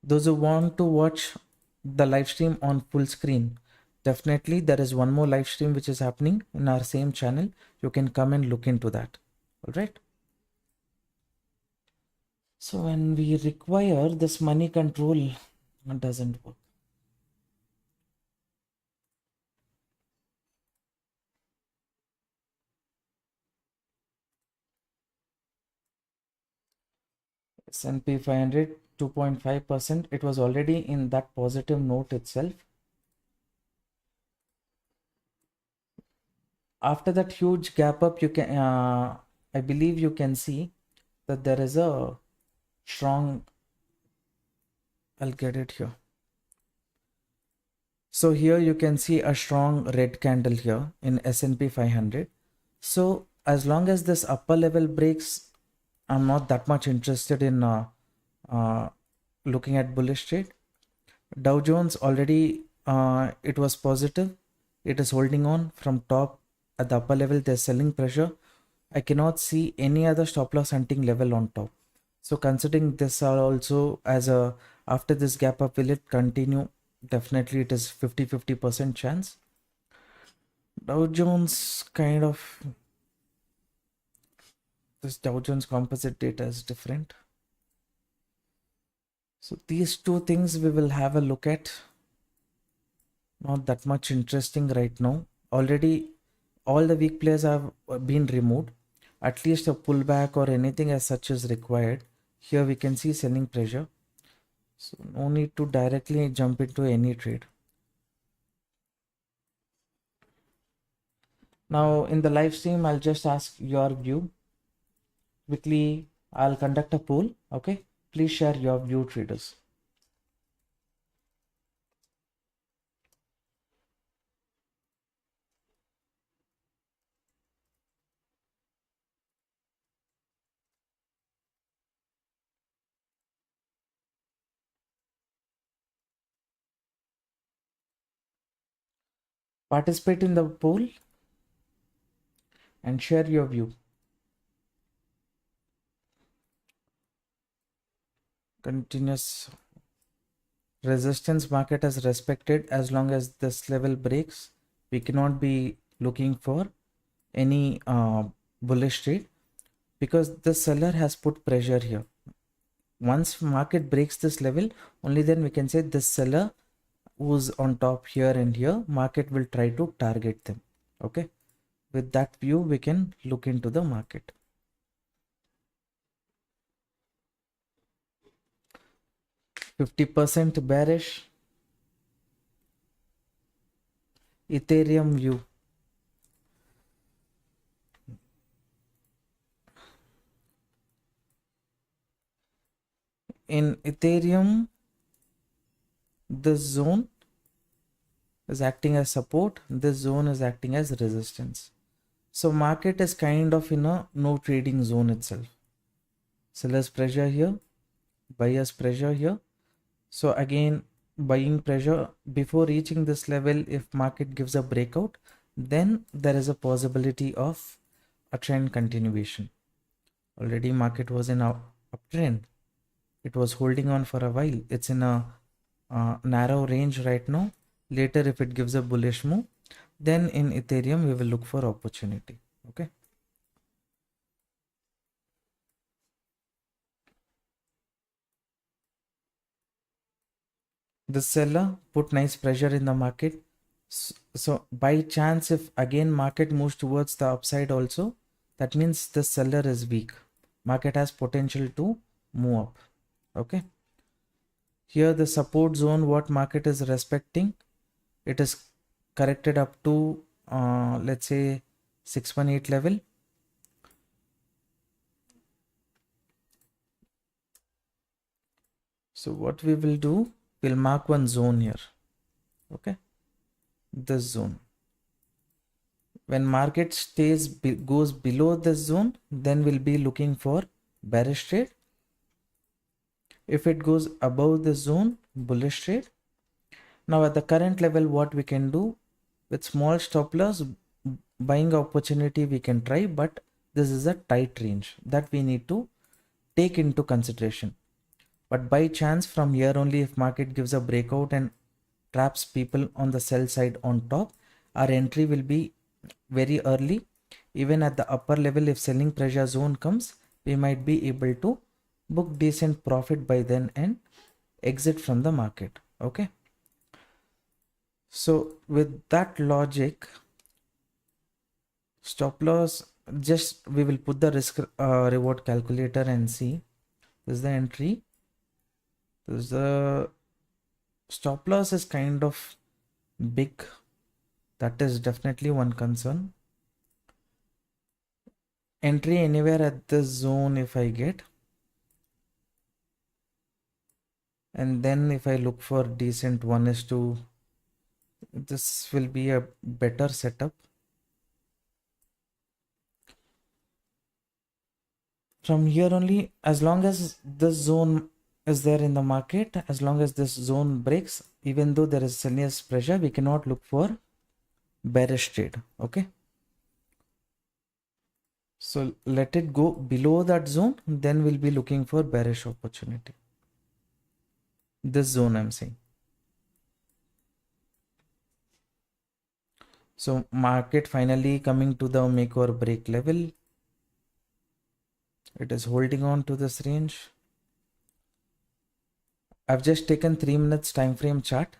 Those who want to watch the live stream on full screen, definitely there is one more live stream which is happening in our same channel. You can come and look into that. All right. So when we require this money control, it doesn't work. S&P 500 2.5%. It was already in that positive note itself. After that huge gap up, you can I believe you can see that there is a strong, I'll get it here. So here you can see a strong red candle here in S&P 500. So as long as this upper level breaks, I'm not that much interested in looking at bullish trade. Dow Jones already it was positive. It is holding on from top at the upper level. There's selling pressure. I cannot see any other stop loss hunting level on top. So considering this are also as a after this gap up, will it continue? Definitely it is 50% chance. Dow Jones kind of, this Dow Jones composite data is different. So these two things we will have a look at. Not that much interesting right now. Already all the weak players have been removed. At least a pullback or anything as such is required. Here we can see selling pressure. So no need to directly jump into any trade. Now in the live stream, I'll just ask your view. Quickly, I'll conduct a poll. Okay, please share your view, traders. Participate in the poll and share your view. Continuous resistance market has respected. As long as this level breaks, we cannot be looking for any bullish trade because the seller has put pressure here. Once market breaks this level, only then we can say this seller who's on top here and here, market will try to target them. Okay, with that view we can look into the market. %50 bearish. Ethereum view. In Ethereum, this zone is acting as support, this zone is acting as resistance. So market is kind of in a no trading zone itself. Sellers pressure here, buyers pressure here. So again, buying pressure before reaching this level. If market gives a breakout, then there is a possibility of a trend continuation. Already market was in a uptrend. It was holding on for a while. It's in a narrow range right now. Later, if it gives a bullish move, then in Ethereum we will look for opportunity. Okay, the seller put nice pressure in the market. So by chance, if again market moves towards the upside also, that means the seller is weak. Market has potential to move up. Okay, here the support zone, what market is respecting, it is corrected up to let's say 618 level. So what we will do, we'll mark one zone here. Okay, this zone. When market goes below this zone, then we'll be looking for bearish trade. If it goes above the zone, bullish trade. Now at the current level, what we can do with small stop loss, buying opportunity we can try, but this is a tight range that we need to take into consideration. But by chance from here only, if market gives a breakout and traps people on the sell side on top, our entry will be very early. Even at the upper level, if selling pressure zone comes, we might be able to book decent profit by then and exit from the market. Okay, so with that logic, stop loss, just we will put the risk reward calculator and see. This is the entry, this is the stop loss is kind of big. That is definitely one concern. Entry anywhere at this zone if I get, and then if I look for decent 1:2, this will be a better setup. From here only, as long as this zone is there in the market, as long as this zone breaks, even though there is seller's pressure, we cannot look for bearish trade. Okay, so let it go below that zone, then we'll be looking for bearish opportunity. This zone I'm saying. So market finally coming to the make or break level. It is holding on to this range. I've just taken 3 minutes time frame chart,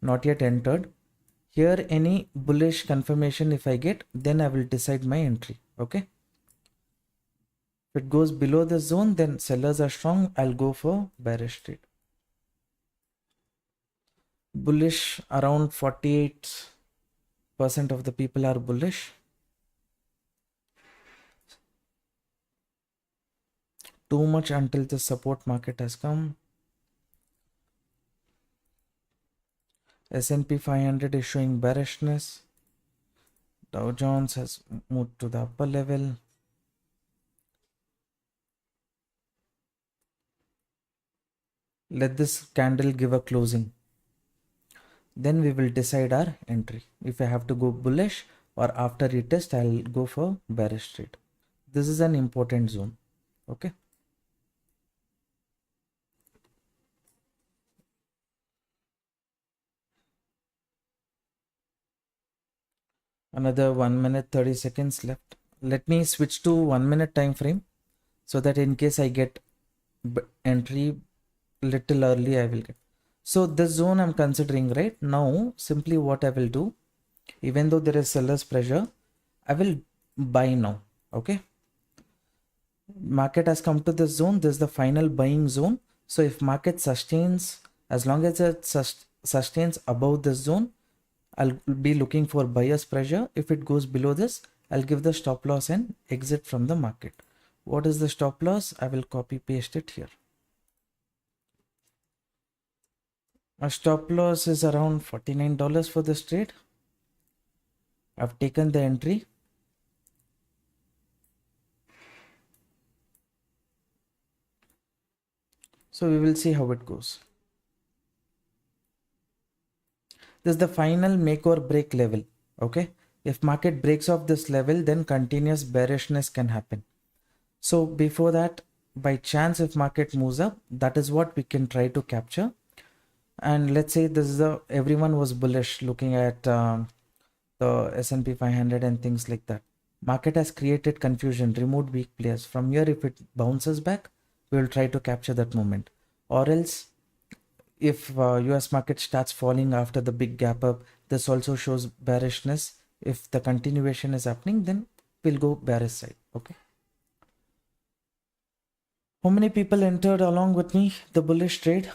not yet entered. Here any bullish confirmation if I get, then I will decide my entry. Okay, if it goes below the zone, then sellers are strong, I'll go for bearish trade. Bullish, around 48% of the people are bullish. Too much until the support market has come. S&P 500 is showing bearishness. Dow Jones has moved to the upper level. Let this candle give a closing. Then we will decide our entry. If I have to go bullish or after retest, I'll go for bearish trade. This is an important zone. Okay. Another 1 minute 30 seconds left. Let me switch to 1 minute time frame so that in case I get entry little early, I will get. So this zone I'm considering right now. Simply what I will do, even though there is seller's pressure, I will buy now. Okay, market has come to this zone. This is the final buying zone. So if market sustains, as long as it sustains above this zone, I'll be looking for buyer's pressure. If it goes below this, I'll give the stop loss and exit from the market. What is the stop loss? I will copy paste it here. My stop loss is around $49 for this trade. I've taken the entry. So we will see how it goes. This is the final make or break level. Okay, if market breaks off this level, then continuous bearishness can happen. So before that, by chance, if market moves up, that is what we can try to capture. And let's say this is everyone was bullish looking at the S&P 500 and things like that. Market has created confusion, removed weak players. From here, if it bounces back, we will try to capture that moment. Or else, if US market starts falling after the big gap up, this also shows bearishness. If the continuation is happening, then we'll go bearish side. Okay. How many people entered along with me the bullish trade?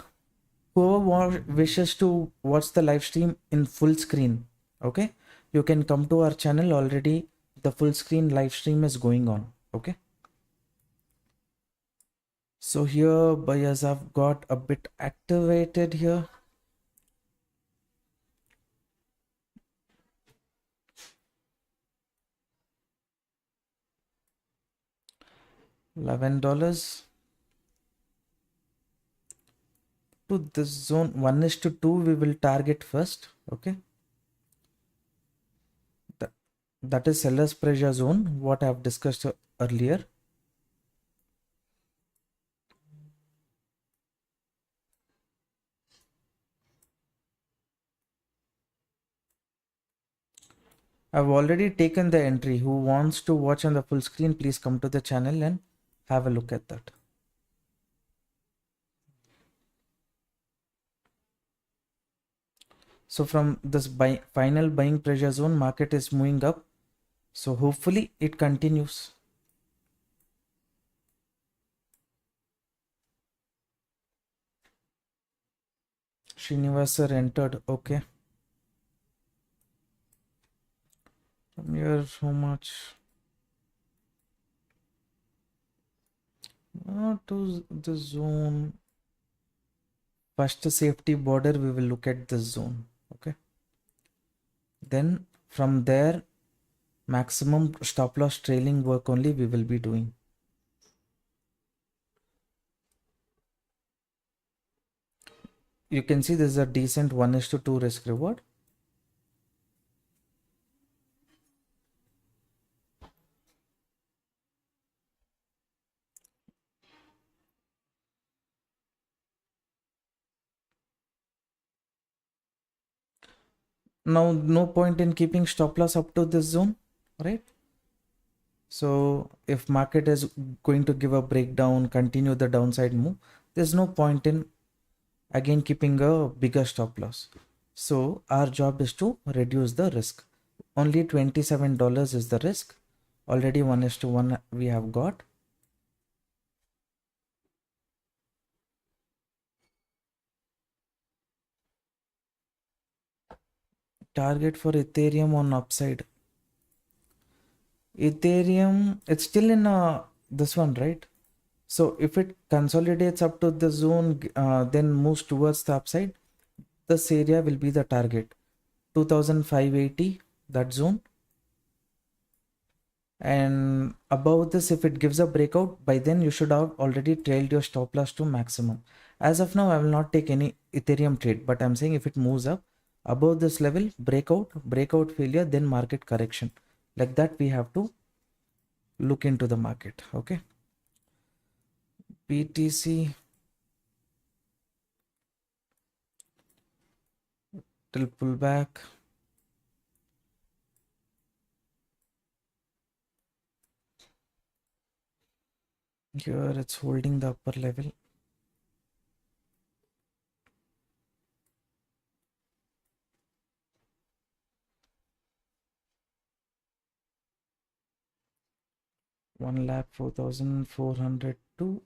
Whoever wishes to watch the live stream in full screen, okay, you can come to our channel. Already the full screen live stream is going on. Okay, so here buyers have got a bit activated here. $11 to this zone. 1:2 we will target first. Okay, that is seller's pressure zone, what I have discussed earlier. I've already taken the entry. Who wants to watch on the full screen, please come to the channel and have a look at that. So from this final buying pressure zone, market is moving up. So hopefully it continues. Srinivas entered. Okay. From here, how much? To the zone. First safety border, we will look at the zone. Okay. Then from there, maximum stop loss trailing work only we will be doing. You can see this is a decent 1:2 risk reward. Now, no point in keeping stop loss up to this zone, right? So if market is going to give a breakdown, continue the downside move, there's no point in again keeping a bigger stop loss. So our job is to reduce the risk. Only $27 is the risk. Already 1:1 we have got. Target for Ethereum on upside. Ethereum, it's still in this one, right? So if it consolidates up to the zone, then moves towards the upside, this area will be the target. 2580, that zone. And above this, if it gives a breakout, by then you should have already trailed your stop loss to maximum. As of now, I will not take any Ethereum trade, but I'm saying if it moves up above this level, breakout failure, then market correction. Like that, we have to look into the market. Okay. BTC till pullback. Here it's holding the upper level. One lakh 4,402.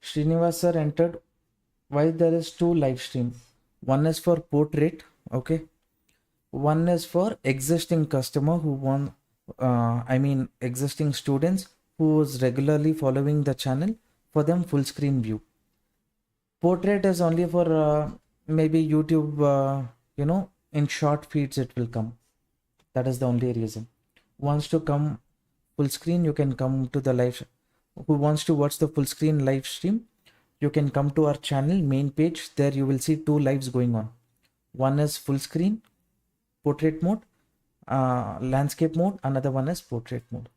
Srinivas sir entered. Why there is two live stream? One is for portrait, okay. One is for existing customer who want, existing students who is regularly following the channel. For them, full screen view. Portrait is only for maybe YouTube. In short feeds it will come. That is the only reason. Wants to come full screen, you can come to the live. Who wants to watch the full screen live stream, you can come to our channel main page. There you will see two lives going on. One is full screen portrait mode, landscape mode. Another one is portrait mode.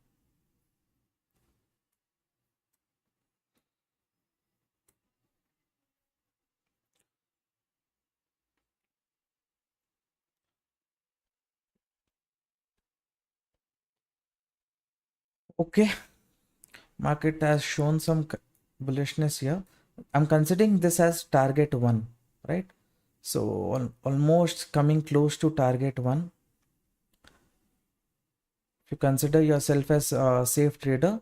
Okay, market has shown some bullishness here. I'm considering this as target 1, right? So almost coming close to target 1. If you consider yourself as a safe trader,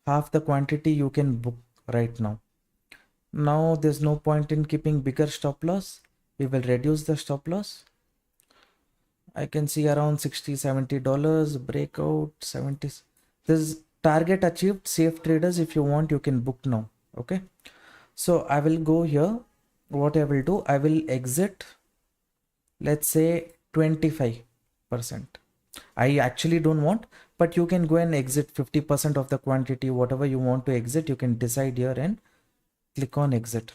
half the quantity you can book right now. Now there's no point in keeping bigger stop loss. We will reduce the stop loss. I can see around $60-70 breakout 70. This target achieved. Safe traders, if you want, you can book now. Okay, so I will go here. What I will do, I will exit, let's say 25%. I actually don't want, but you can go and exit 50% of the quantity. Whatever you want to exit, you can decide here and click on exit.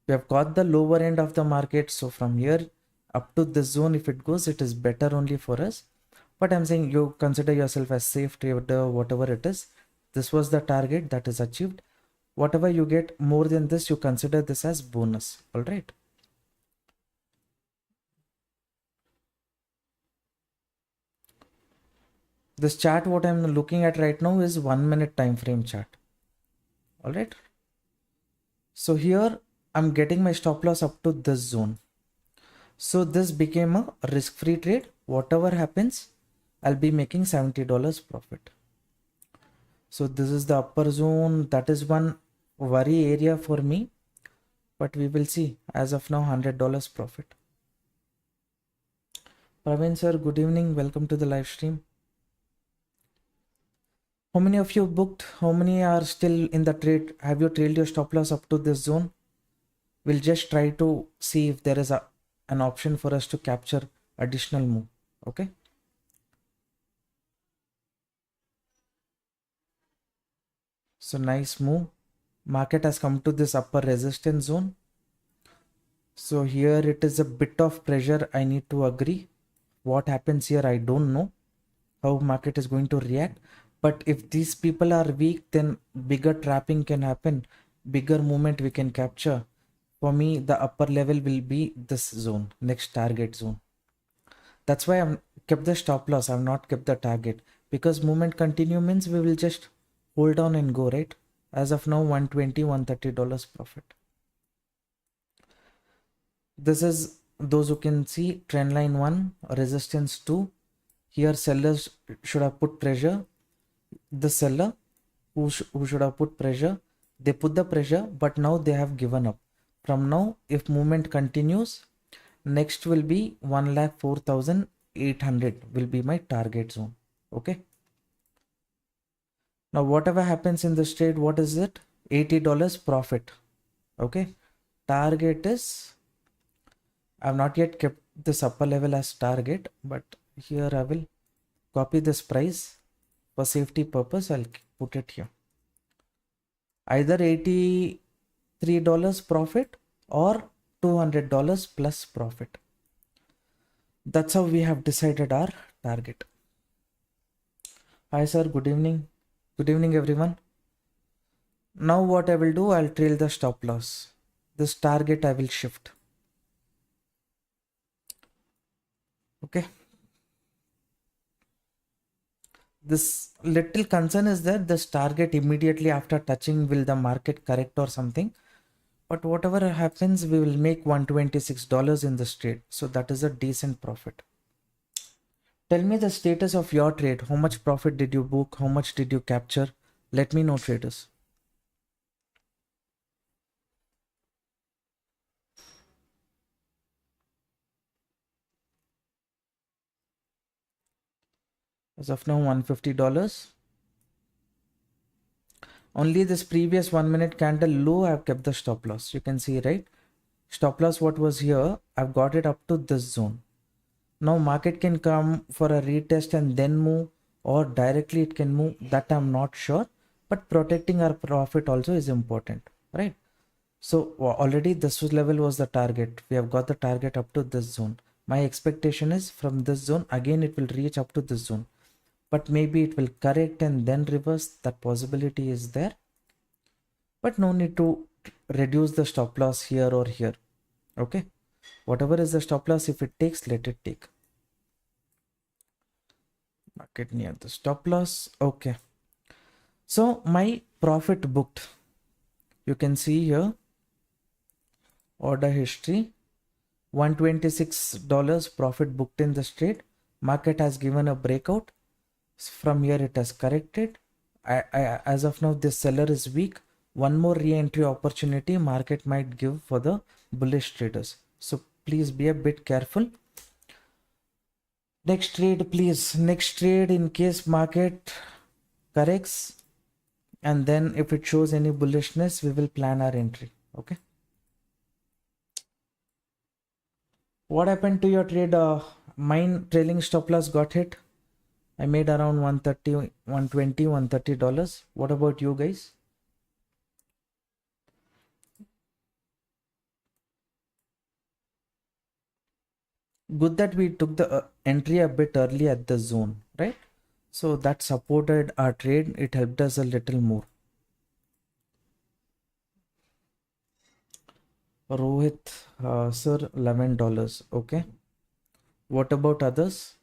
We have got the lower end of the market, so from here up to this zone, if it goes, it is better only for us. But I'm saying you consider yourself as safe trader, whatever it is. This was the target that is achieved. Whatever you get more than this, you consider this as bonus. All right. This chart, what I'm looking at right now is 1 minute time frame chart. All right. So here I'm getting my stop loss up to this zone. So this became a risk-free trade. Whatever happens, I'll be making $70 profit. So this is the upper zone. That is one worry area for me, but we will see. As of now, $100 profit. Praveen sir, good evening. Welcome to the live stream. How many of you booked? How many are still in the trade? Have you trailed your stop loss up to this zone? We'll just try to see if there is an option for us to capture additional move. Okay. So nice move. Market has come to this upper resistance zone. So here it is a bit of pressure. I need to agree. What happens here, I don't know how market is going to react. But if these people are weak, then bigger trapping can happen. Bigger movement we can capture. For me, the upper level will be this zone, next target zone. That's why I've kept the stop loss. I've not kept the target, because movement continue means we will just hold on and go, right? As of now, $120, $130 profit. This is those who can see trend line 1, resistance 2. Here sellers should have put pressure. The seller who should have put pressure, they put the pressure, but now they have given up. From now, if movement continues, next will be 1,04,800 will be my target zone. Okay. Now whatever happens in this trade, what is it? $80 profit. Okay. Target is, I've not yet kept this upper level as target, but here I will copy this price. For safety purpose, I'll put it here. Either $83 profit or $200 plus profit. That's how we have decided our target. Hi sir, good evening. Good evening everyone. Now what I will do, I'll trail the stop loss. This target I will shift. Okay. This little concern is that this target immediately after touching, will the market correct or something? But whatever happens, we will make $126 in this trade. So that is a decent profit. Tell me the status of your trade. How much profit did you book? How much did you capture? Let me know, traders. As of now, $150. Only this previous 1 minute candle low, I've kept the stop loss. You can see, right? Stop loss, what was here, I've got it up to this zone. Now market can come for a retest and then move, or directly it can move. That I'm not sure, but protecting our profit also is important, right? So already this level was the target. We have got the target up to this zone. My expectation is from this zone, again it will reach up to this zone. But maybe it will correct and then reverse. That possibility is there. But no need to reduce the stop loss here or here. Okay. Whatever is the stop loss, if it takes, let it take. Market near the stop loss. Okay. So my profit booked. You can see here. Order history. $126 profit booked in this trade. Market has given a breakout. From here it has corrected. As of now, this seller is weak. One more re-entry opportunity market might give for the bullish traders. So please be a bit careful. Next trade, please. Next trade, in case market corrects, and then if it shows any bullishness, we will plan our entry. Okay. What happened to your trade? Mine trailing stop loss got hit. I made around $130, $120, $130. What about you guys? Good that we took the entry a bit early at the zone, right? So that supported our trade. It helped us a little more. Rohit, sir, $11. Okay. What about others?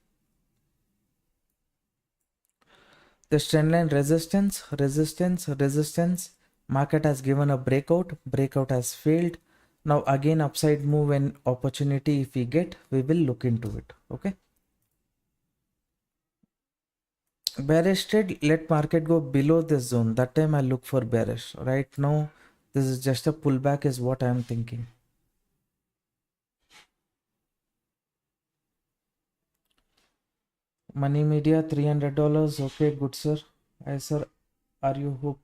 The trend line resistance, resistance, resistance. Market has given a breakout. Breakout has failed. Now again upside move and opportunity if we get, we will look into it. Okay. Bearish trade, let market go below this zone. That time I'll look for bearish. Right now, this is just a pullback is what I'm thinking. Money media, $300. Okay, good sir. Hi sir, are you hope?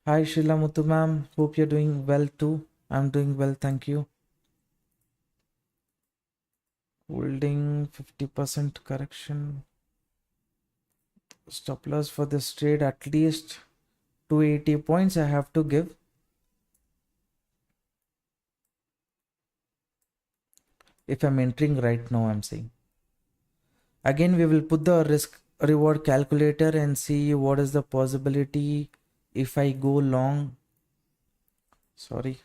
Hi Sheila Muthu ma'am, hope you're doing well too. I'm doing well, thank you. Holding 50% correction. Stop loss for this trade at least 280 points I have to give. If I'm entering right now, I'm saying. Again, we will put the risk reward calculator and see what is the possibility if I go long. Sorry,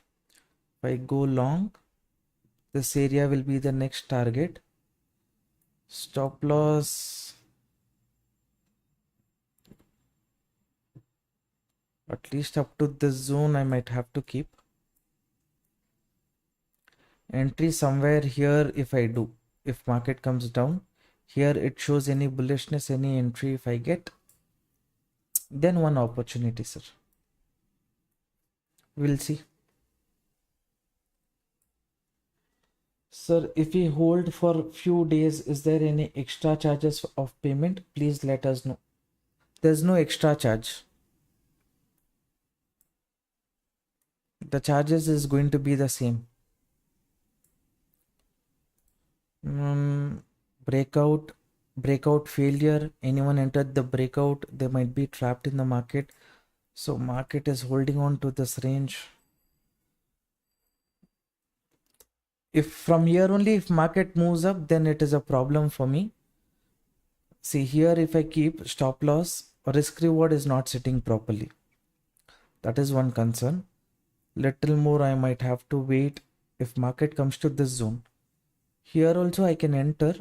if I go long, this area will be the next target. Stop loss at least up to this zone I might have to keep. Entry somewhere here if I do. If market comes down, here it shows any bullishness, any entry if I get. Then one opportunity, sir. We'll see. Sir, if we hold for few days, is there any extra charges of payment? Please let us know. There's no extra charge. The charges is going to be the same. Breakout failure. Anyone entered the breakout, they might be trapped in the market. So market is holding on to this range. If from here only, if market moves up, then it is a problem for me. See here, if I keep stop loss, risk reward is not sitting properly. That is one concern. Little more I might have to wait if market comes to this zone. Here also I can enter,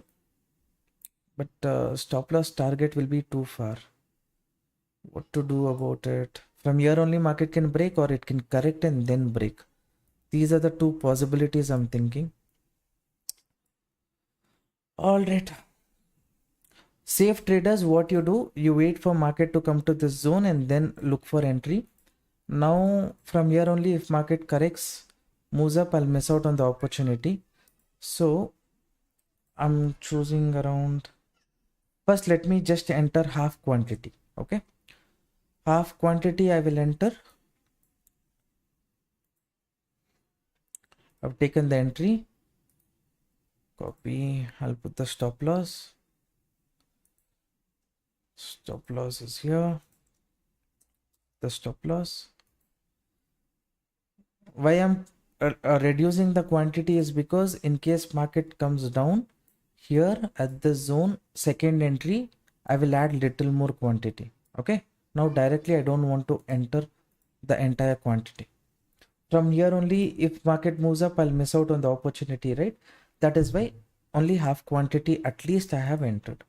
but stop loss target will be too far. What to do about it? From here only market can break or it can correct and then break. These are the two possibilities I'm thinking. All right. Safe traders, what you do, you wait for market to come to this zone and then look for entry. Now from here only, if market corrects, moves up, I'll miss out on the opportunity. So I'm choosing around, first let me just enter half quantity. Okay, half quantity I will enter. I've taken the entry, copy, I'll put the stop loss. Stop loss is here, the stop loss. Why I'm reducing the quantity is because in case market comes down, here at the zone second entry, I will add little more quantity. Okay, now directly I don't want to enter the entire quantity. From here only, if market moves up, I'll miss out on the opportunity, right? That is why only half quantity at least I have entered.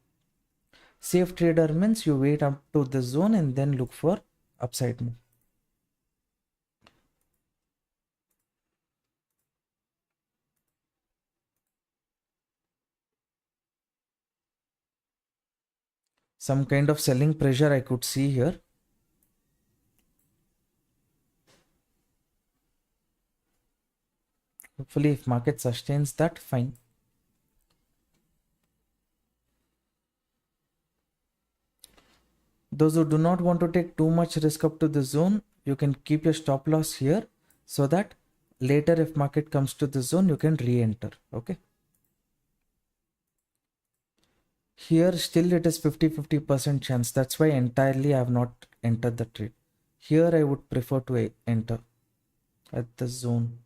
Safe trader means you wait up to the zone and then look for upside move. Some kind of selling pressure I could see here. Hopefully if market sustains that, fine. Those who do not want to take too much risk up to the zone, you can keep your stop loss here so that later if market comes to the zone, you can re-enter. Okay. Here still it is 50-50% chance. That's why entirely I have not entered the trade. Here I would prefer to enter at the zone.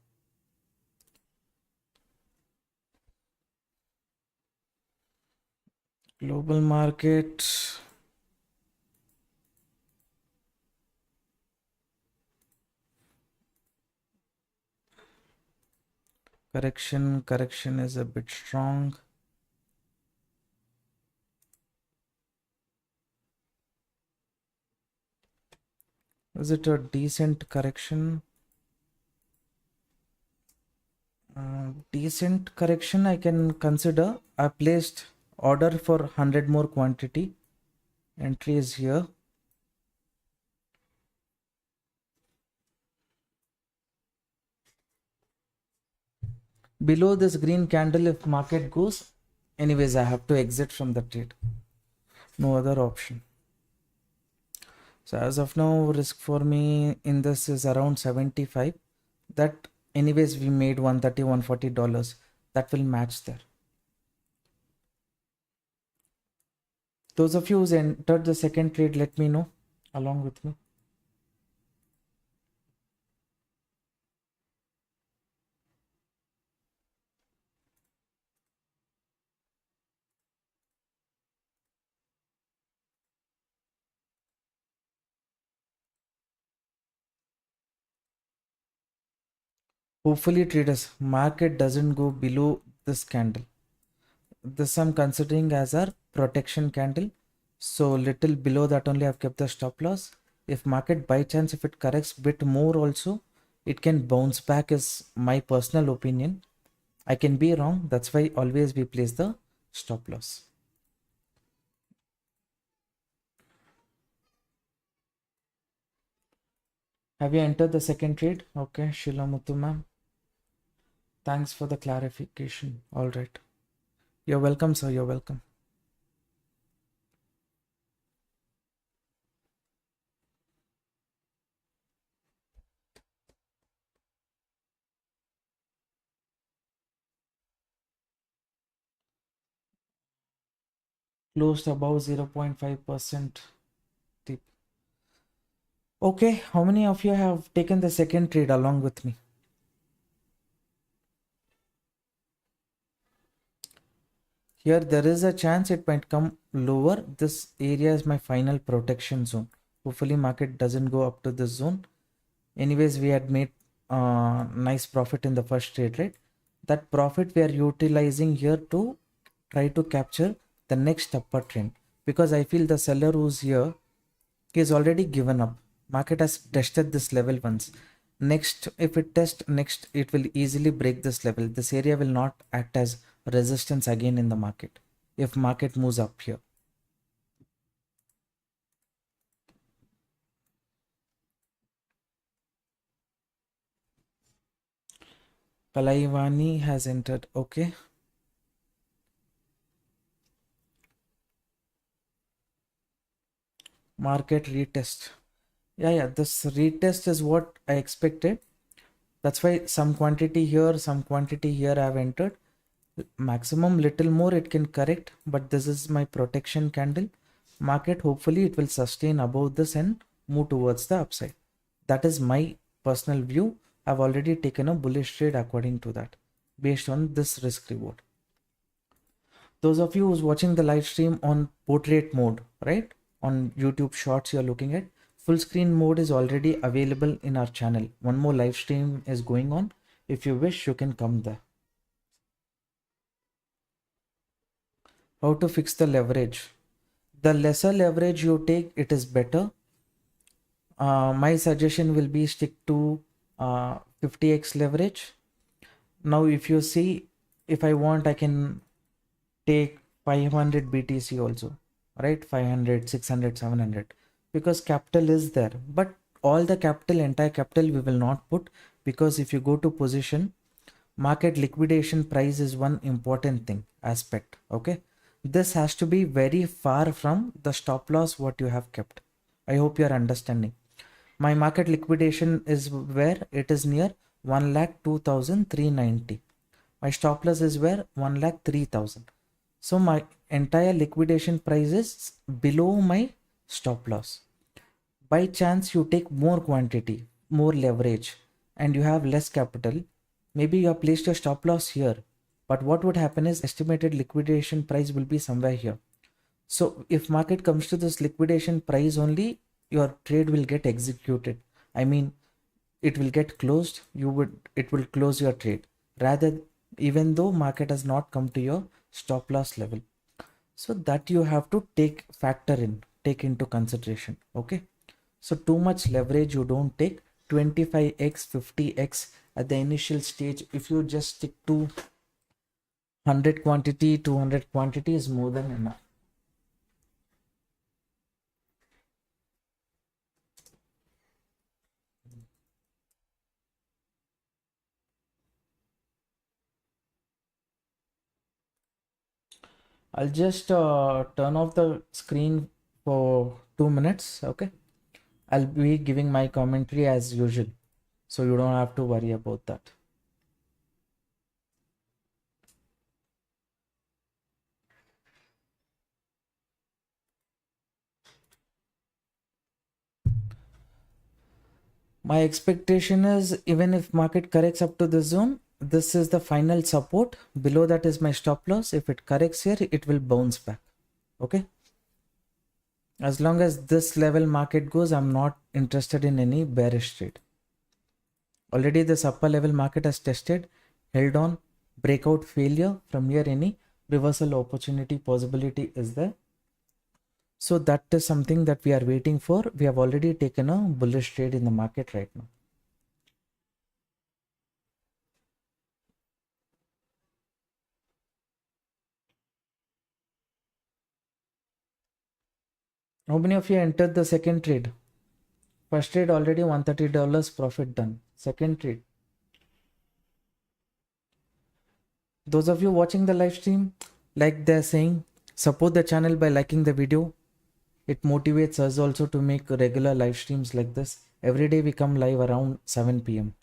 Global market. Correction is a bit strong. Is it a decent correction? Decent correction I can consider. I placed order for 100 more quantity. Entry is here. Below this green candle, if market goes, anyways, I have to exit from the trade. No other option. So as of now, risk for me in this is around 75. That anyways, we made $130, $140. That will match there. Those of you who's entered the second trade, let me know along with me. Hopefully traders, market doesn't go below this candle. This I'm considering as our protection candle. So little below that only I've kept the stop loss. If market by chance, if it corrects bit more also, it can bounce back is my personal opinion. I can be wrong. That's why always we place the stop loss. Have you entered the second trade? Okay, Shilamuthu ma'am. Thanks for the clarification. All right. You're welcome, sir. You're welcome. Closed above 0.5% dip. Okay, how many of you have taken the second trade along with me? Here there is a chance it might come lower. This area is my final protection zone. Hopefully market doesn't go up to this zone. Anyways, we had made nice profit in the first trade, right? That profit we are utilizing here to try to capture the next upper trend, because I feel the seller who's here is already given up. Market has tested this level once. Next, if it tests next, it will easily break this level. This area will not act as resistance again in the market if market moves up here. Kalaivani has entered. Okay. Market retest. Yeah, this retest is what I expected. That's why some quantity here, some quantity here I have entered. Maximum little more it can correct, but this is my protection candle. Market, hopefully it will sustain above this and move towards the upside. That is my personal view. I've already taken a bullish trade according to that, based on this risk reward. Those of you who's watching the live stream on portrait mode, right? On YouTube Shorts you're looking at, full screen mode is already available in our channel. One more live stream is going on. If you wish, you can come there. How to fix the leverage? The lesser leverage you take, it is better. My suggestion will be stick to 50x leverage. Now if you see, if I want, I can take 500 BTC also, right? 500, 600, 700, because capital is there. But all the capital, entire capital we will not put, because if you go to position, market liquidation price is one important thing aspect. Okay, this has to be very far from the stop loss what you have kept. I hope you are understanding. My market liquidation is where it is near 1,02,390. My stop loss is where 1,03,000. So my entire liquidation price is below my stop loss. By chance you take more quantity, more leverage, and you have less capital, maybe you have placed your stop loss here, but what would happen is estimated liquidation price will be somewhere here. So if market comes to this liquidation price only, your trade will get executed. I mean, it will get closed. It will close your trade. rather, even though market has not come to your stop loss level. So that you have to take into consideration. Okay, so too much leverage you don't take. 25x 50x at the initial stage, if you just stick to 100 quantity, 200 quantity is more than enough. I'll just turn off the screen for 2 minutes. Okay, I'll be giving my commentary as usual, so you don't have to worry about that. My expectation is, even if market corrects up to this zone, this is the final support. Below that is my stop loss. If it corrects here, it will bounce back. Okay, as long as this level market goes, I'm not interested in any bearish trade. Already this upper level market has tested, held on, breakout failure. From here any reversal opportunity possibility is there. So that is something that we are waiting for. We have already taken a bullish trade in the market right now. How many of you entered the second trade? First trade already $130 profit done. Second trade. Those of you watching the live stream, like they're saying, support the channel by liking the video. It motivates us also to make regular live streams like this. Every day we come live around 7 p.m.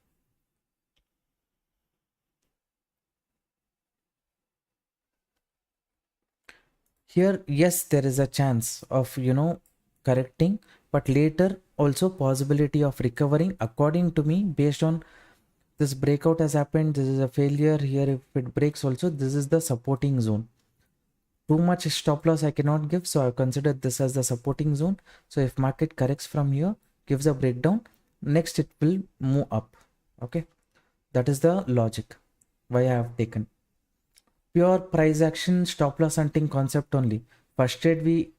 Here, yes, there is a chance of, correcting, but later also possibility of recovering. According to me, based on this breakout has happened, this is a failure here. If it breaks also, this is the supporting zone. Too much stop loss I cannot give, so I consider this as the supporting zone. So if market corrects from here, gives a breakdown, next it will move up. Okay, that is the logic why I have taken. Pure price action stop loss hunting concept only. First trade we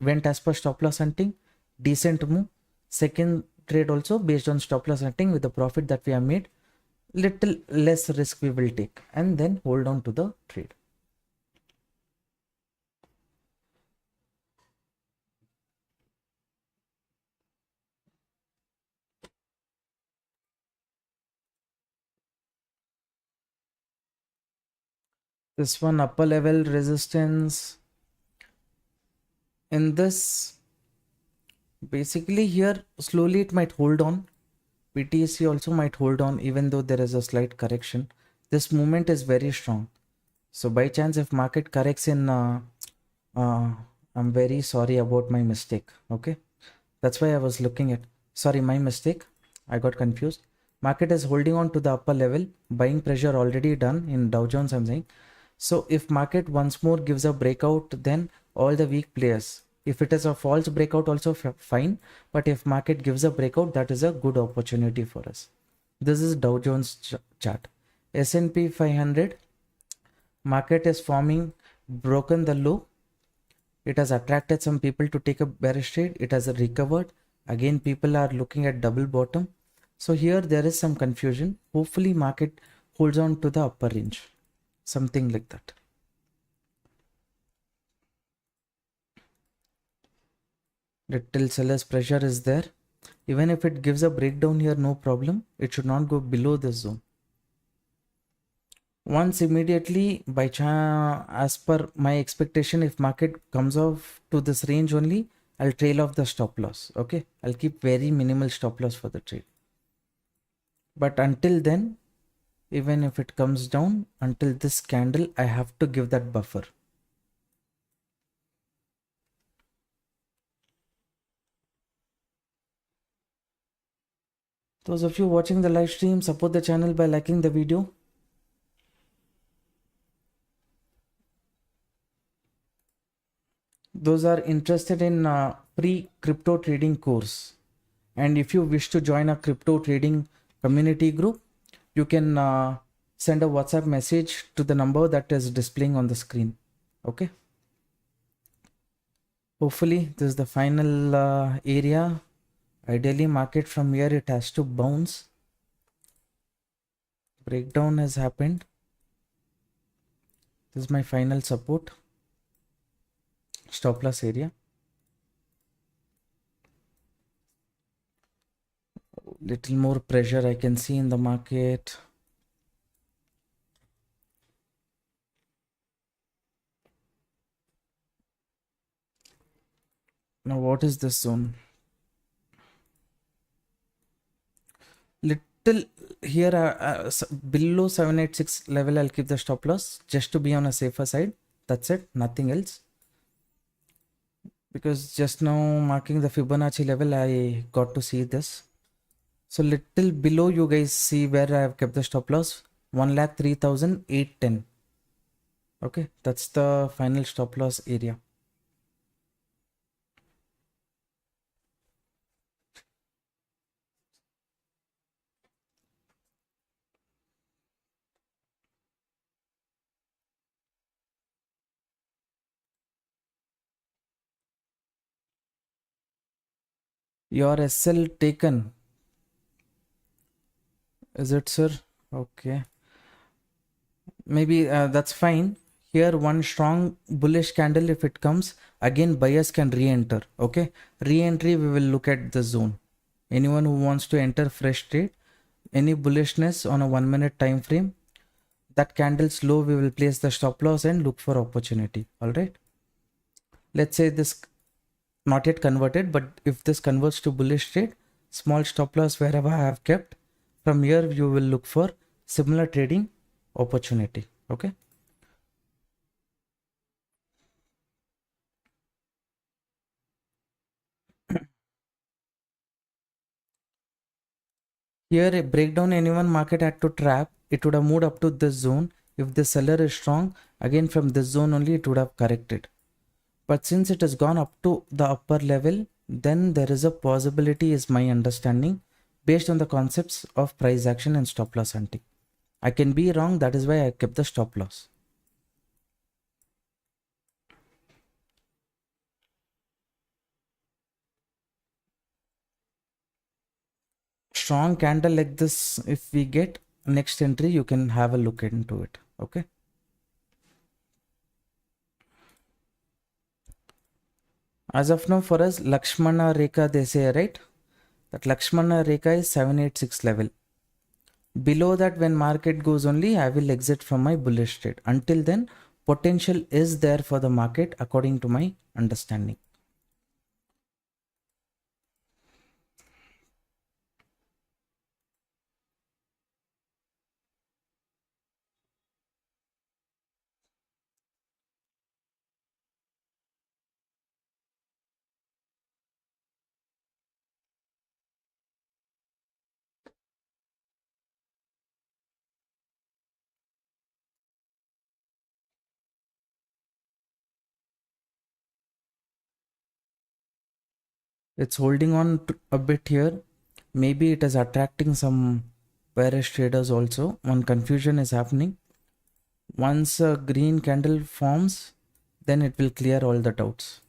went as per stop loss hunting, decent move. Second trade also based on stop loss hunting, with the profit that we have made, little less risk we will take and then hold on to the trade. This one upper level resistance in this, basically here slowly it might hold on. PTC also might hold on even though there is a slight correction. This movement is very strong. So by chance if market corrects in I'm very sorry about my mistake. Okay, that's why I was looking at, sorry, my mistake, I got confused. Market is holding on to the upper level, buying pressure already done in Dow Jones, I'm saying. So if market once more gives a breakout, then all the weak players, if it is a false breakout also fine, but if market gives a breakout, that is a good opportunity for us. This is Dow Jones chart. S&P 500, market is forming, broken the low. It has attracted some people to take a bearish trade. It has recovered. Again, people are looking at double bottom. So here there is some confusion. Hopefully market holds on to the upper range. Something like that. Little seller's pressure is there. Even if it gives a breakdown here, no problem. It should not go below this zone. Once immediately, by chance, as per my expectation, if market comes off to this range only, I'll trail off the stop loss. Okay, I'll keep very minimal stop loss for the trade. But until then, even if it comes down, until this candle, I have to give that buffer. Those of you watching the live stream, support the channel by liking the video. Those are interested in free crypto trading course, and if you wish to join a crypto trading community group, you can send a WhatsApp message to the number that is displaying on the screen. Okay. Hopefully this is the final area. Ideally market from here it has to bounce. Breakdown has happened. This is my final support. Stop loss area. Little more pressure I can see in the market. Now what is this zone? Little here below 786 level I'll keep the stop loss just to be on a safer side. That's it, nothing else. Because just now marking the Fibonacci level I got to see this. So little below you guys see where I have kept the stop loss, 1,03,810. Okay, that's the final stop loss area. Your SL taken. Is it, sir? Okay. Maybe that's fine. Here one strong bullish candle, if it comes, again buyers can re-enter. Okay. Re-entry, we will look at the zone. Anyone who wants to enter fresh trade, any bullishness on a 1 minute time frame, that candle's low, we will place the stop loss and look for opportunity. All right. Let's say this not yet converted, but if this converts to bullish trade, small stop loss wherever I have kept, from here you will look for similar trading opportunity. Okay. Here a breakdown anyone market had to trap, it would have moved up to this zone. If the seller is strong, again from this zone only it would have corrected. But since it has gone up to the upper level, then there is a possibility, is my understanding, based on the concepts of price action and stop loss hunting. I can be wrong, that is why I kept the stop loss. Strong candle like this, if we get next entry, you can have a look into it. Okay. As of now, for us, Lakshmana Rekha, they say, right? That Lakshmana Rekha is 786 level. Below that, when market goes only, I will exit from my bullish trade. Until then, potential is there for the market according to my understanding. It's holding on a bit here. Maybe it is attracting some bearish traders also. One confusion is happening. Once a green candle forms, then it will clear all the doubts.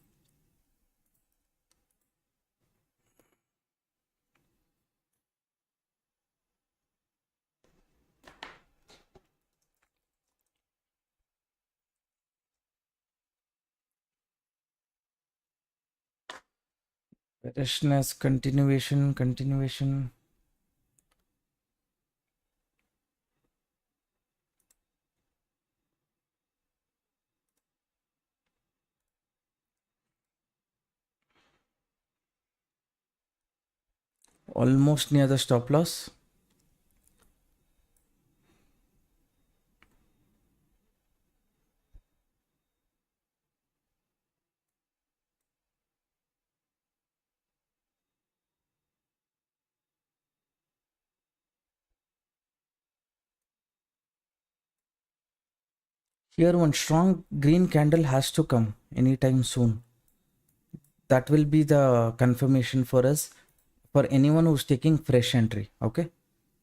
Bearishness, continuation. Almost near the stop loss. Here one strong green candle has to come anytime soon. That will be the confirmation for us, for anyone who's taking fresh entry. Okay.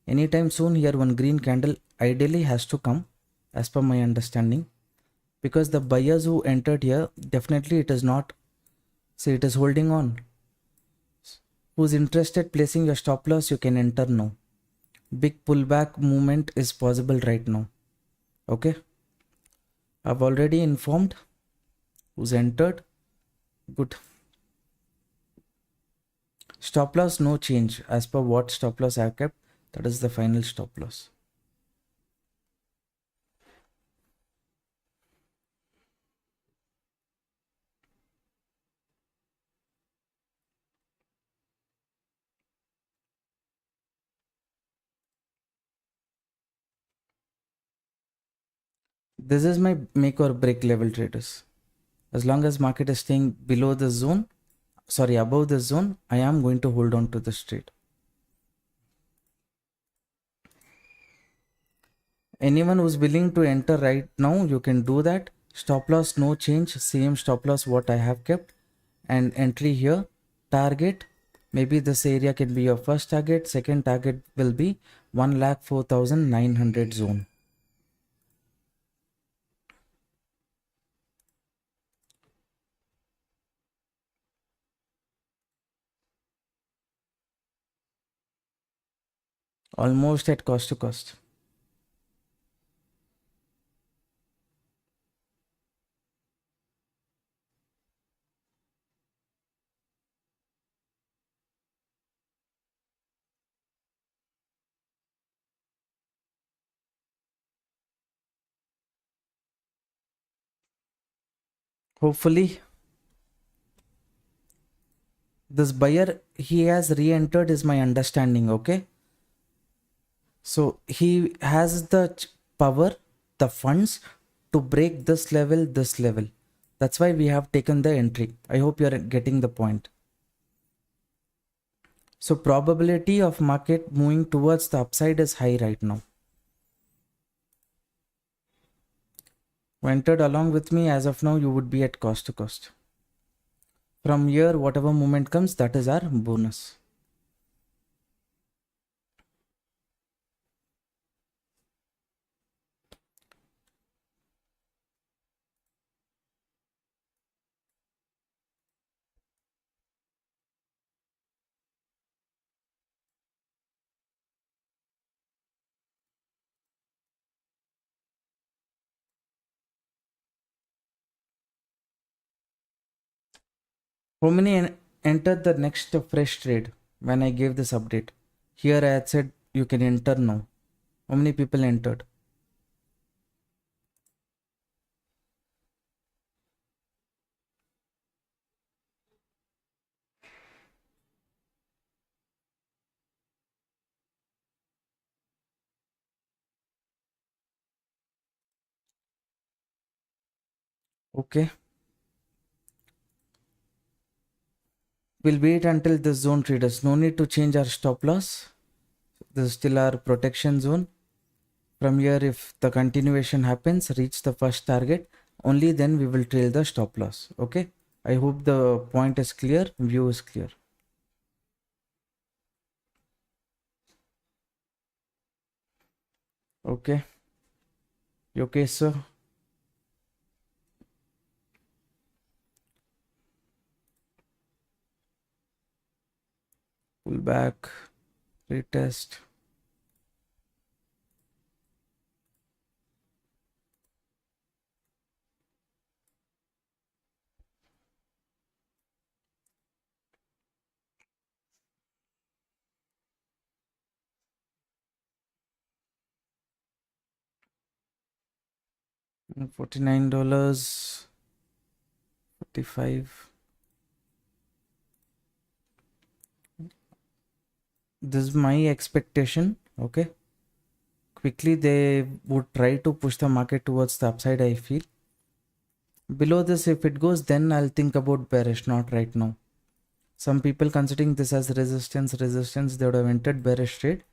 Anytime soon here one green candle ideally has to come as per my understanding, because the buyers who entered here, definitely it is not, say it is holding on. Who's interested placing your stop loss, you can enter now. Big pullback movement is possible right now. Okay, I've already informed who's entered. Good. Stop loss no change as per what stop loss I have kept. That is the final stop loss. This is my make or break level, traders. As long as market is staying below the zone, sorry, above the zone, I am going to hold on to this trade. Anyone who's willing to enter right now, you can do that. Stop loss no change, same stop loss what I have kept, and entry here. Target, maybe this area can be your first target. Second target will be 1,04,900 zone. Almost at cost to cost. Hopefully this buyer, he has re-entered is my understanding. Okay, so he has the power, the funds to break this level, this level. That's why we have taken the entry. I hope you're getting the point. So probability of market moving towards the upside is high right now. Who entered along with me, as of now you would be at cost to cost. From here whatever movement comes, that is our bonus. How many entered the next fresh trade when I gave this update? Here I had said you can enter now. How many people entered? Okay, we'll wait until this zone, traders. No need to change our stop loss. This is still our protection zone. From here, if the continuation happens, reach the first target, only then we will trail the stop loss. Okay, I hope the point is clear, view is clear. Okay, okay sir. Pull back, retest. $49, 45. This is my expectation. Okay, quickly they would try to push the market towards the upside. I feel below this, if it goes, then I'll think about bearish, not right now. Some people considering this as resistance, they would have entered bearish trade.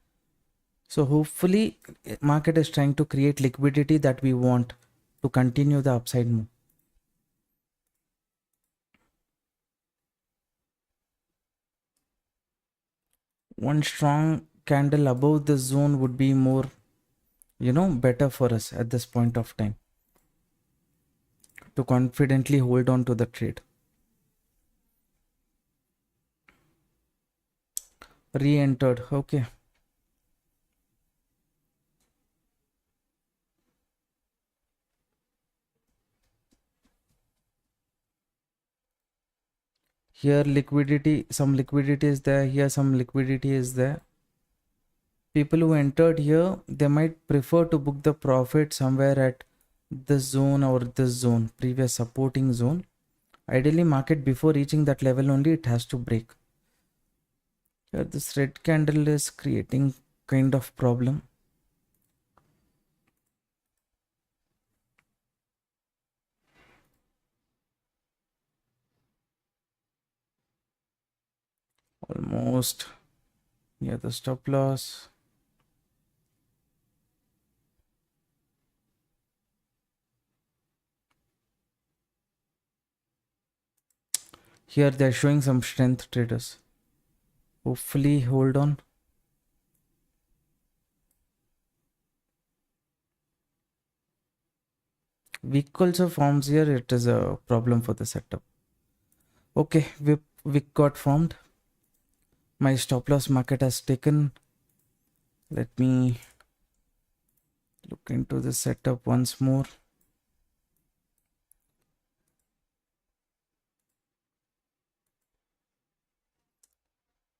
So hopefully market is trying to create liquidity that we want to continue the upside move. One strong candle above the zone would be more better for us at this point of time to confidently hold on to the trade. Re-entered. Okay. Here liquidity, some liquidity is there. Here some liquidity is there. People who entered here, they might prefer to book the profit somewhere at this zone or this zone, previous supporting zone. Ideally, market before reaching that level only, it has to break. Here this red candle is creating kind of problem. Almost near the stop loss. Here they're showing some strength, traders. Hopefully hold on. Wick also forms here. It is a problem for the setup. Okay, wick got formed. My stop loss market has taken. Let me look into the setup once more.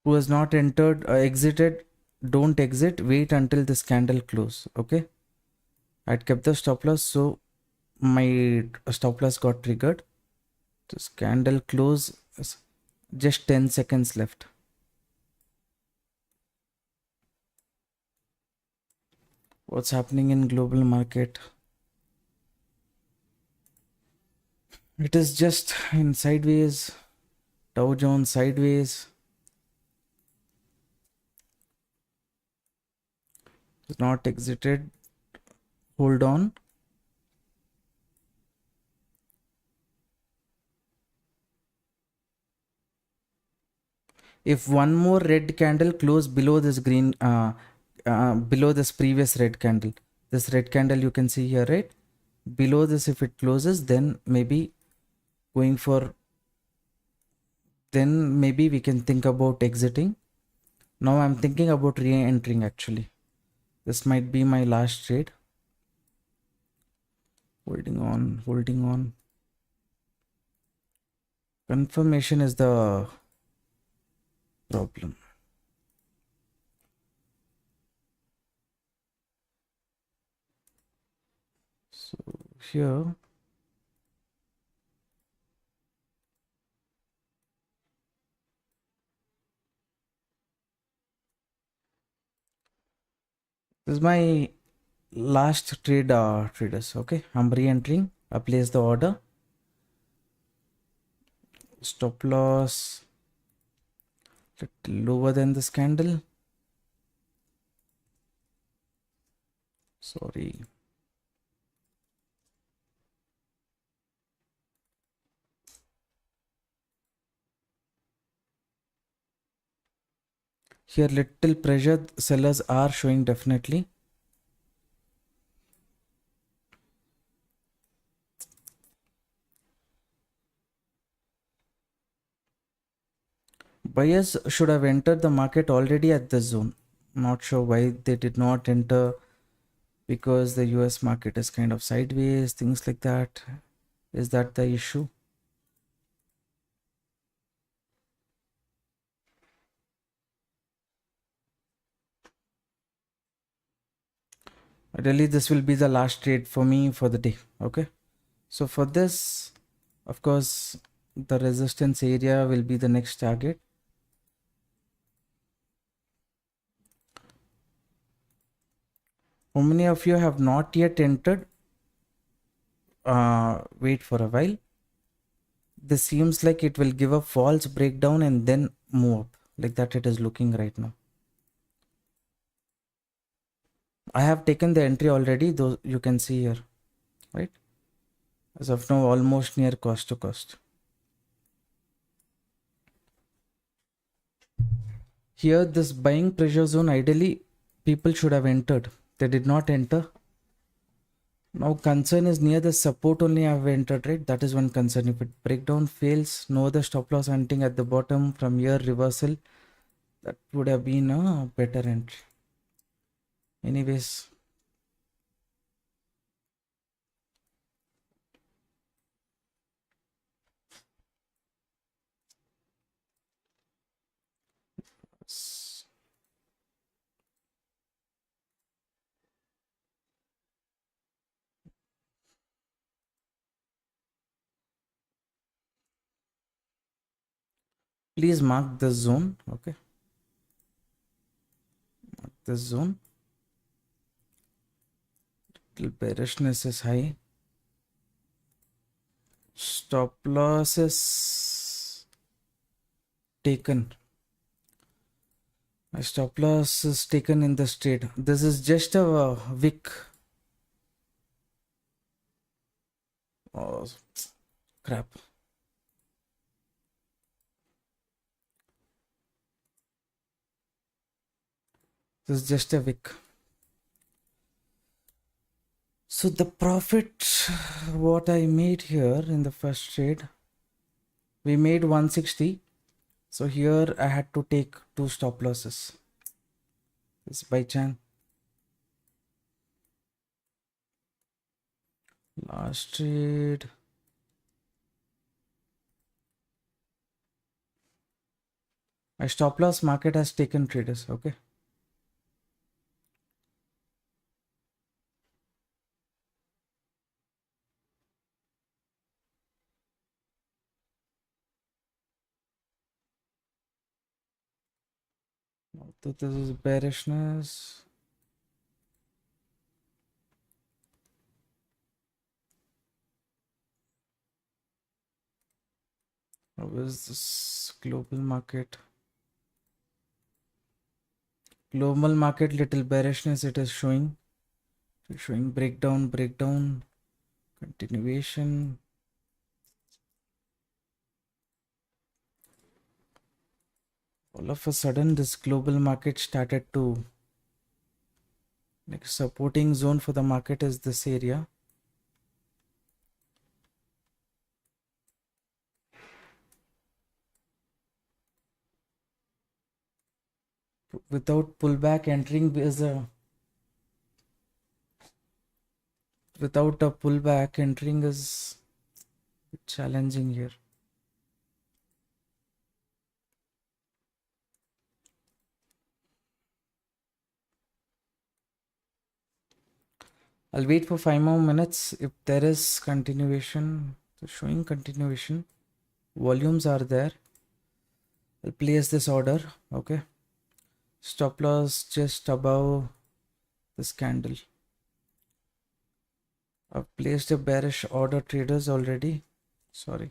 Who has not entered, exited, don't exit. Wait until this candle close. Okay, I'd kept the stop loss, so my stop loss got triggered. This candle close, just 10 seconds left. What's happening in global market? It is just in sideways. Dow Jones sideways. It's not exited. Hold on. If one more red candle close below this green, below this previous red candle, this red candle you can see here, right? Below this, if it closes, then maybe going for, then maybe we can think about exiting. Now I'm thinking about re-entering actually. This might be my last trade. Holding on, holding on. Confirmation is the problem. So here, this is my last trade, traders. Okay, I'm re-entering. I place the order. Stop loss little lower than this candle. Sorry. Here little pressure sellers are showing definitely. Buyers should have entered the market already at this zone. Not sure why they did not enter, because the US market is kind of sideways, things like that. Is that the issue? Really, this will be the last trade for me for the day. Okay, so for this, of course, the resistance area will be the next target. How many of you have not yet entered? Wait for a while. This seems like it will give a false breakdown and then move up, like that it is looking right now. I have taken the entry already, though you can see here, right? As of now, almost near cost to cost. Here, this buying pressure zone, ideally, people should have entered. They did not enter. Now concern is near the support only I have entered, right? That is one concern. If it breakdown fails, no other stop loss hunting at the bottom, from here reversal, that would have been a better entry. Anyways, please mark the zone. Okay, mark the zone. Little bearishness is high. Stop loss is taken. My stop loss is taken in this trade. This is just a wick. Oh, crap. This is just a wick. So the profit what I made here in the first trade, we made 160. So here I had to take 2 stop losses. This by chance. Last trade. My stop loss market has taken traders. Okay. So this is bearishness. How is this global market? Global market little bearishness it is showing. It's showing breakdown, continuation. All of a sudden this global market started to, like, supporting zone for the market is this area. Without pullback entering is a, without a pullback entering is challenging here. I'll wait for 5 more minutes. If there is continuation, so showing continuation, volumes are there. I'll place this order. Okay, stop loss just above this candle. I've placed a bearish order, traders, already. Sorry.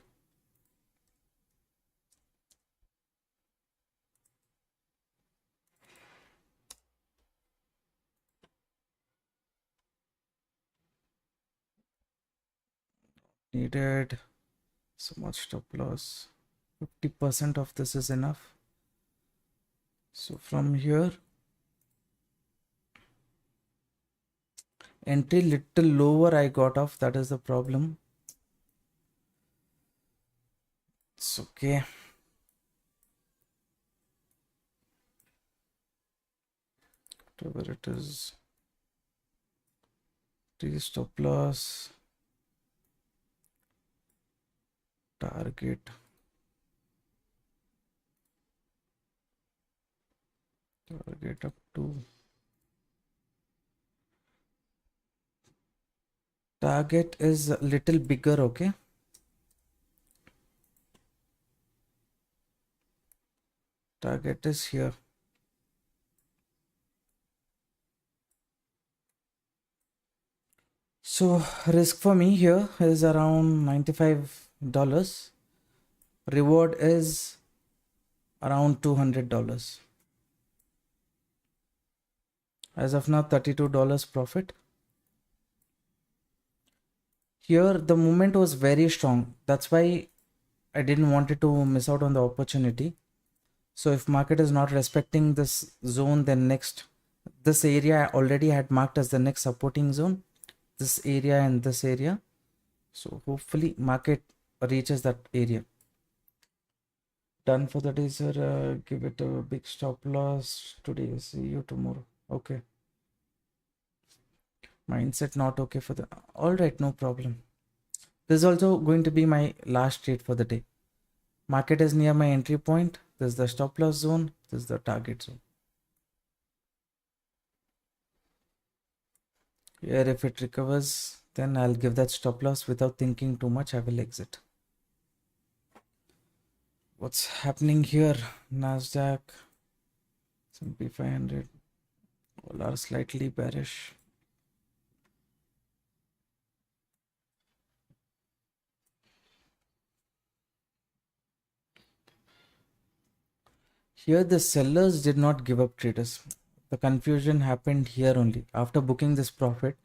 Needed so much stop loss. 50% of this is enough. So from here, entry little lower I got off. That is the problem. It's okay. Whatever it is. Stop loss. Target. Target up to. Target is a little bigger, okay? Target is here. So risk for me here is around $95. Reward is around $200. As of now, $32 profit. Here the movement was very strong. That's why I didn't want it to miss out on the opportunity. So if market is not respecting this zone, then next This area I already had marked as the next supporting zone, this area and this area. So hopefully market reaches that area. Done for the day, sir. Give it a big stop loss today. See you tomorrow. Okay. Mindset not okay for the. All right, no problem. This is also going to be my last trade for the day. Market is near my entry point. This is the stop loss zone. This is the target zone. Here, if it recovers, then I'll give that stop loss without thinking too much. I will exit. What's happening here? Nasdaq, S&P 500, all are slightly bearish. Here the sellers did not give up, traders. The confusion happened here only. After booking this profit,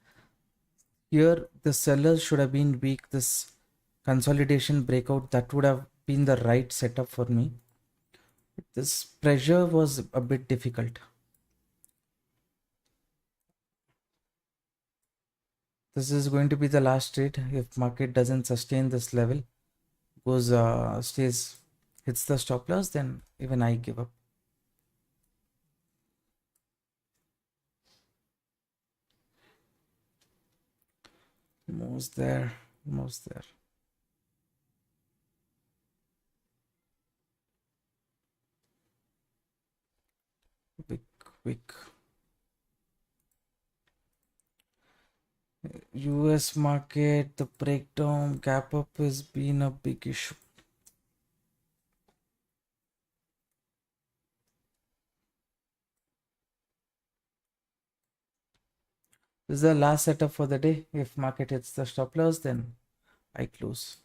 here the sellers should have been weak. This consolidation breakout, that would have been the right setup for me. This pressure was a bit difficult. This is going to be the last trade. If market doesn't sustain this level, goes stays, hits the stop loss, then even I give up. Moves there, moves there. Quick. US market, the breakdown, gap up has been a big issue. This is the last setup for the day. If market hits the stop loss, then I close.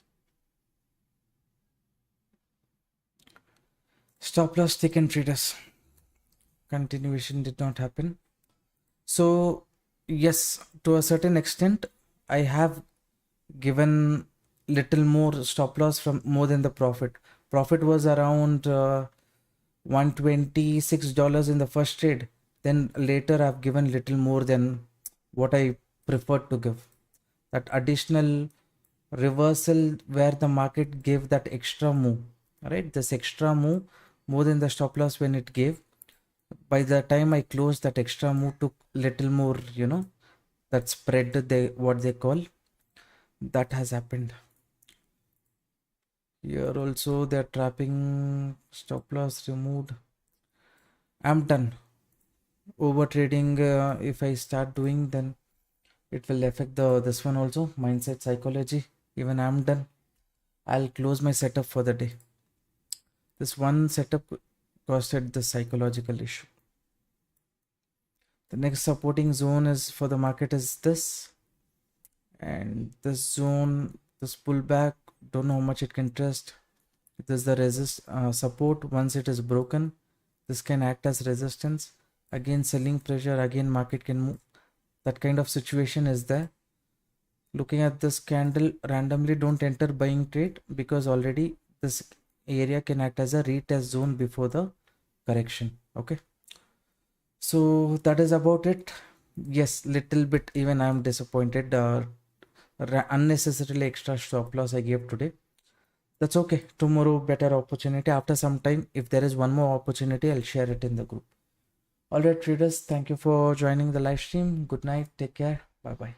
Stop loss taken, traders. Continuation did not happen. So yes, to a certain extent, I have given little more stop loss from more than the profit. Profit was around $126 in the first trade. Then later I've given little more than what I preferred to give. That additional reversal where the market gave that extra move, right? This extra move more than the stop loss when it gave. By the time I closed, that extra move took little more, that spread, what they call, that has happened. Here also they're trapping, stop loss removed. I'm done. Over trading, if I start doing, then it will affect this one also, mindset, psychology. Even I'm done. I'll close my setup for the day. This one setup caused the psychological issue. The next supporting zone is for the market is this, and this zone, this pullback, don't know how much it can trust. This is the support. Once it is broken, this can act as resistance. Again selling pressure, again market can move. That kind of situation is there. Looking at this candle randomly, don't enter buying trade, because already this area can act as a retest zone before the correction. Okay, so that is about it. Yes, little bit even I am disappointed. Unnecessarily extra stop loss I gave today. That's okay. Tomorrow better opportunity. After some time, if there is one more opportunity, I'll share it in the group. All right, traders, thank you for joining the live stream. Good night. Take care. Bye bye.